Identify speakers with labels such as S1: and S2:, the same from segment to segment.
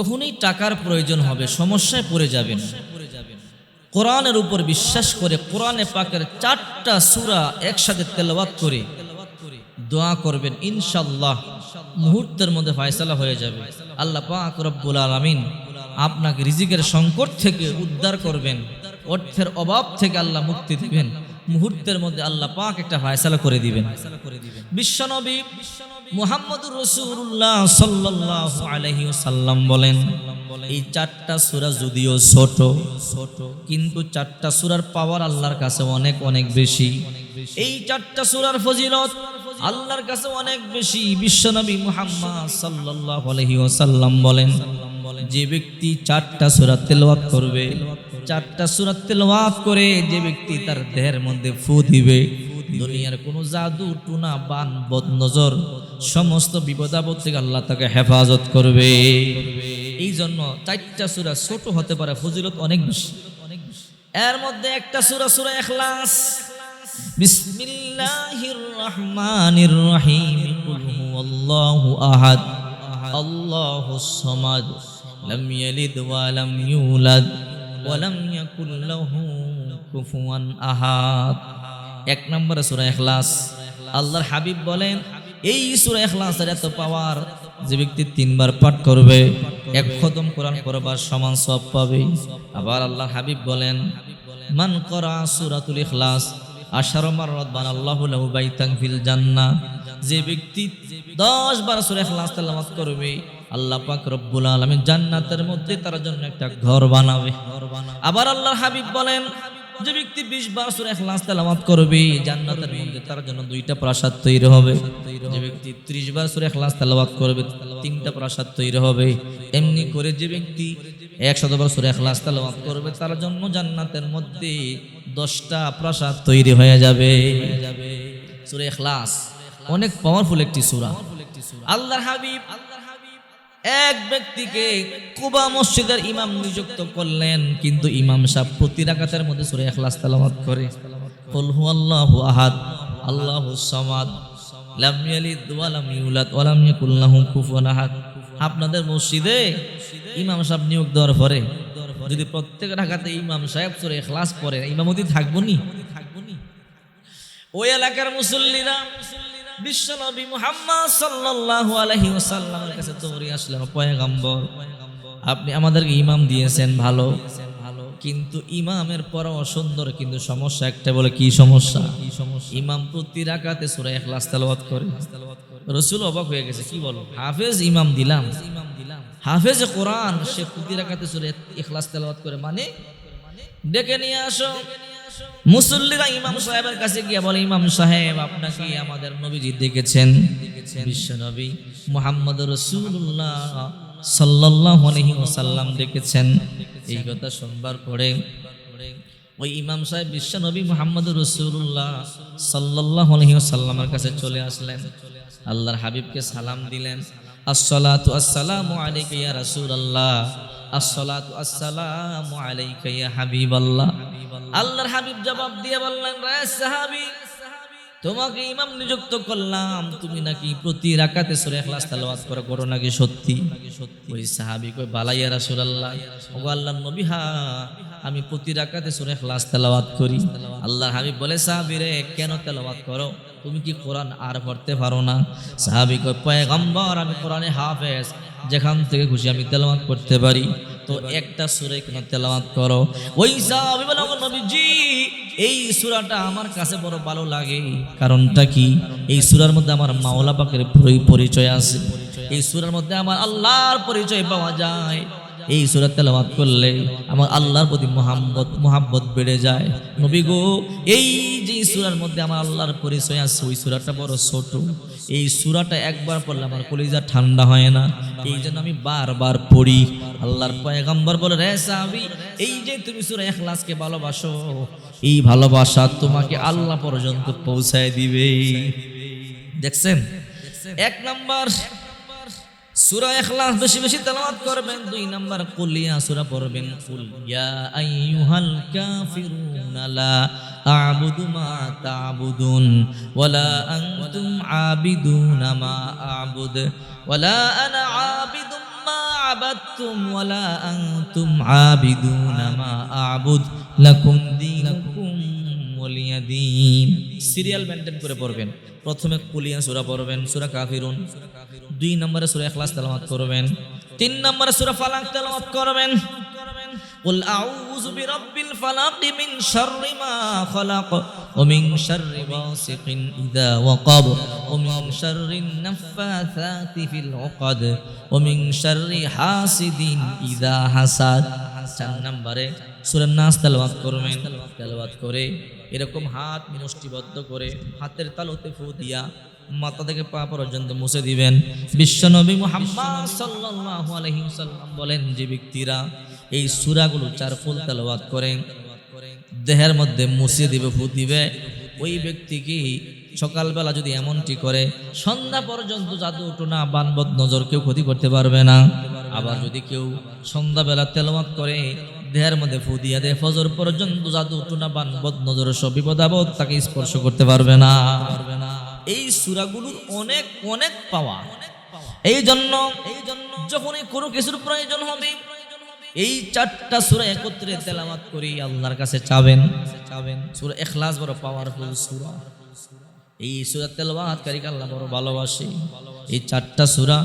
S1: যখনই টাকার প্রয়োজন হবে সমস্যায় পড়ে যাবেন, কোরআনের উপর বিশ্বাস করে কোরআনে পাকের 4টা সূরা একসাথে তেলাওয়াত করে দোয়া করবেন, ইনশাআল্লাহ মুহূর্তের মধ্যে ফয়সালা হয়ে যাবে। আল্লাহ পাক রব্বুল আলামিন আপনাকে রিজিকের সংকট থেকে উদ্ধার করবেন, অর্থের অভাব থেকে আল্লাহ মুক্তি দিবেন, মুহূর্তের মধ্যে আল্লাহ পাক একটা ফয়সালা করে দিবেন। বিশ্বনবী মুহাম্মদুর রাসূলুল্লাহ সাল্লাল্লাহু আলাইহি ওয়াসাল্লাম বলেন, এই 4টা সূরা যদিও ছোট কিন্তু 4টা সূরার পাওয়ার আল্লাহর কাছে অনেক অনেক বেশি। এই 4টা সূরার ফজিলত আল্লাহর কাছে অনেক বেশি। বিশ্বনবী মুহাম্মদ সাল্লাল্লাহু আলাইহি ওয়াসাল্লাম বলেন, যে ব্যক্তি 4টা সূরা তেলাওয়াত করবে, 4টা সূরা তেলাওয়াত করে যে ব্যক্তি তার দেহের মধ্যে ফু দিবে, দুনিয়ার কোনো জাদু টুনা বান বদনজর সমস্ত বিপদাপদ থেকে আল্লাহ তাকে হেফাজত করবে। এই জন্য 4টা সূরা ছোট হতে পারে, ফজিলত অনেক বেশি। এর মধ্যে একটা সূরা সূরা ইখলাস। বিসমিল্লাহির রহমানির রহিম। কুল হুয়াল্লাহু আহাদ আল্লাহুস সামাদ লাম ইয়ালিদ ওয়া লাম ইউলাদ ওয়া লাম ইয়াকুল লাহু কুফুয়ান আহাদ। 1 নম্বরে সূরা ইখলাস। আল্লাহর হাবিব বলেন, এই সূরা ইখলাসের এত পাওয়ার, যে ব্যক্তি 3 বার পাঠ করবে 1 খতম কোরআন পড়বার সমান সওয়াব পাবে। আবার আল্লাহর হাবিব বলেন, মান করা সূরাতুল ইখলাস 10 মাররাত বানাল্লাহু লাহু বাইতান ফিল জান্নাহ। যে ব্যক্তি 10 বার সূরা ইখলাস তেলাওয়াত করবে, আল্লাহ পাক রব্বুল আলামিন জান্নাতের মধ্যে তার জন্য একটা ঘর বানাবে। আবার আল্লাহর হাবিব বলেন, যে ব্যক্তি 20 বার সূরা ইখলাস তেলাওয়াত করবে, জান্নাতের মধ্যে তার জন্য 2টা প্রাসাদ তৈরি হবে। যে ব্যক্তি 30 বার সূরা ইখলাস তেলাওয়াত করবে, 3টা প্রাসাদ তৈরি হবে। এমনি করে যে ব্যক্তি 100 বার সূরা ইখলাস তেলাওয়াত করবে, তার জন্য জান্নাতের মধ্যে 10টা প্রাসাদ তৈরি হয়ে যাবে। সূরা ইখলাস অনেক পাওয়ারফুল একটি সূরা। আল্লাহর হাবিব এক ব্যক্তিকে কুবা মসজিদের ইমাম নিযুক্ত করলেন, কিন্তু ইমাম সাহেব প্রতি রাকাতের মধ্যে সূরা ইখলাস তেলাওয়াত করে। কুল হুয়াল্লাহু আহাদ আল্লাহুস সামাদ লাম ইয়ালিদ ওয়া লাম ইউলাদ ওয়া লাম ইয়াকুল লাহু কুফুয়ান আহাদ। আপনাদের মসজিদে ইমাম সাহেব নিয়োগ দেওয়ার পরে যদি প্রত্যেক রাকাতে ইমাম সাহেব সূরা ইখলাস পড়ে, ইমামতি থাকবনি? ওই এলাকার মুসল্লিরা বিশ্বনবী মুহাম্মদ সাল্লাল্লাহু আলাইহি ওয়াসাল্লামের কাছে দৌড়ে আসলেন, পয়গম্বর আপনি আমাদেরকে ইমাম দিয়েছেন ভালো, কিন্তু ইমামের পড়াও সুন্দর, কিন্তু সমস্যা একটা। বলে কি সমস্যা? ইমাম প্রতি রাকাতে সূরা ইখলাস তেলাওয়াত করে। রাসূল অবাক হয়ে গেছে, কি বলো, হাফেজ ইমাম দিলাম, হাফেজ কোরআন, সে প্রতি রাকাতে সূরা ইখলাস তেলাওয়াত করে, মানে ডেকে নিয়ে আসো। মুসল্লিরা ইমাম সাহেবের কাছে গিয়ে বলে, ইমাম সাহেব আপনাকে আমাদের নবীজি ডেকেছেন, বিশ্ব নবী মুহাম্মদুর রাসূলুল্লাহ সাল্লাল্লাহু আলাইহি ওয়াসাল্লাম ডেকেছেন। এই কথা শুনবার পরে ওই ইমাম সাহেব বিশ্ব নবী মুহাম্মদুর রাসূলুল্লাহ সাল্লাল্লাহু আলাইহি ওয়াসাল্লামের কাছে চলে আসলেন, আল্লাহর হাবিবকে সালাম দিলেন, আসসালাতু আসসালামু আলাইকা ইয়া রাসূলুল্লাহ, আসসালাতু আসসালামু আলাইকা ইয়া হাবিবাল্লাহ। আল্লাহর হাবিব জবাব দিয়ে বললেন, রে সাহাবী, তোমাকে ইমাম নিযুক্ত করলাম, তুমি নাকি প্রতি রাকাতে সূরা ইখলাস তেলাওয়াত করো নাকি সত্যি? ওই সাহাবী কই, বালা ইয়া রাসূলুল্লাহ, ওগো আল্লাহর নবী, হ্যাঁ আমি প্রতি রাকাতে সূরা ইখলাস তেলাওয়াত করি। আল্লাহর হাবিব বলে, সাহাবী রে, কেন তেলাওয়াত করো? তুমি কি কোরআন আর পড়তে পারো না? সাহাবী কই, পয়গম্বর আমি কোরআনে হাফেজ, যেখান থেকে খুশি আমি তেলাওয়াত করতে পারি, তো একটা সূরা কেন তেলাওয়াত করো? ওই সাহাবী বলে, ওগো নবীজি, এই সূরাটা আমার কাছে বড় ভালো লাগে। কারণটা কি? এই সূরার মধ্যে আমার মাওলা পাকের পরিচয় আছে, এই সূরার মধ্যে আমার আল্লাহর পরিচয় পাওয়া যায়। এই সূরা তেলাওয়াত করলে আমার আল্লাহর প্রতি মুহাব্বত বেড়ে যায়। নবী গো, এই যে সূরার মধ্যে আমার আল্লাহর পরিচয় আছে, ওই সূরাটা বড় ছোট, এই সূরাটা একবার পড়লে আমার কলিজা ঠান্ডা হয় না, এই জন্য আমি বারবার পড়ি। আল্লাহর পয়গম্বর বলে, রে সাহাবী, এই যে তুমি সূরা ইখলাসকে ভালোবাসো, এই ভালোবাসা তোমাকে আল্লাহ পর্যন্ত পৌঁছায় দিবে। দেখছেন, 1 নাম্বার সূরা ইখলাস বেশি বেশি তেলাওয়াত করবেন। 2 নাম্বার কুলিয়া সূরা পড়বেন। কুল ইয়া আইয়ুহাল কাফিরুনা লা আ'বুদু মা তা'বুদুন ওয়ালা আনতুম আবিদুনা মা আ'বুদ ওয়ালা আনা আবিদুম মা আবাদতুম ওয়ালা আনতুম আবিদুনা মা আ'বুদ লাকুম দীনুকুম ওয়ালিয়া দীন। সিরিয়াল মেইনটেইন করে পড়বেন। প্রথমে কুলিয়া সূরা পড়বেন, সূরা কাফিরুন। 2 নম্বরে সূরা ইখলাস তেলাওয়াত করবেন। 3 নম্বরে সূরা ফালাক তেলাওয়াত করবেন। قل أعوذ برب الفلق من شر ما خلق ومن شر غاسق إذا وقب ومن شر النفاثات في العقد ومن شر حاسد إذا حسد। 4 নম্বরে সূরা নাস তেলাওয়াত করবেন। তেলাওয়াত করে এরকম হাত মুষ্টিবদ্ধ করে হাতের তালুতে ফু দিয়া মাথা থেকে পা পর্যন্ত মুছে দিবেন। বিশ্বনবী মুহাম্মদ সাল্লাল্লাহু আলাইহি ওয়াসাল্লাম বলেন, যে ব্যক্তিরা এই সূরাগুলো 4 ফুল তেলাওয়াত করে দেহের মধ্যে মুছে দিবে, ফু দিবে, ওই ব্যক্তিকে সকালবেলা যদি এমনটি করে সন্ধ্যা পর্যন্ত জাদু টোনা বানবদ নজর কেউ ক্ষতি করতে পারবে না। আবার যদি কেউ সন্ধ্যাবেলা তেলাওয়াত করে দেহের মধ্যে ফু দিয়ে দেয়, ফজর পর্যন্ত জাদু টোনা বানবদ নজর সব বিপদ আপদ তাকে স্পর্শ করতে পারবে না। এই সূরাগুলোর অনেক অনেক পাওয়া। এই জন্য যখনই কোনো কিছুর প্রয়োজন হবে এই 4টা সূরা একত্রে তেলাওয়াত করে আল্লাহর কাছে চাবেন। সূরা ইখলাস বড় পাওয়ারফুল সূরা। এই সূরা তেলাওয়াতকারীকে আল্লাহ বড় ভালোবাসে। এই 4টা সূরা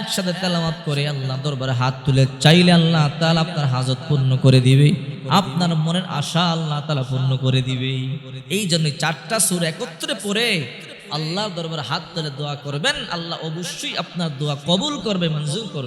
S1: একসাথে তেলাওয়াত করে আল্লাহ দরবারে হাত তুলে চাইলে আল্লাহ তাআলা আপনার হাজত পূর্ণ করে দিবে, আপনার মনের আশা আল্লাহ তাআলা পূর্ণ করে দিবে। এই জন্য 4টা সূরা একত্রে পড়ে আল্লাহর দরবারে হাত তুলে দোয়া করবেন, আল্লাহ অবশ্যই আপনার দোয়া কবুল করবে, মঞ্জুর করবে।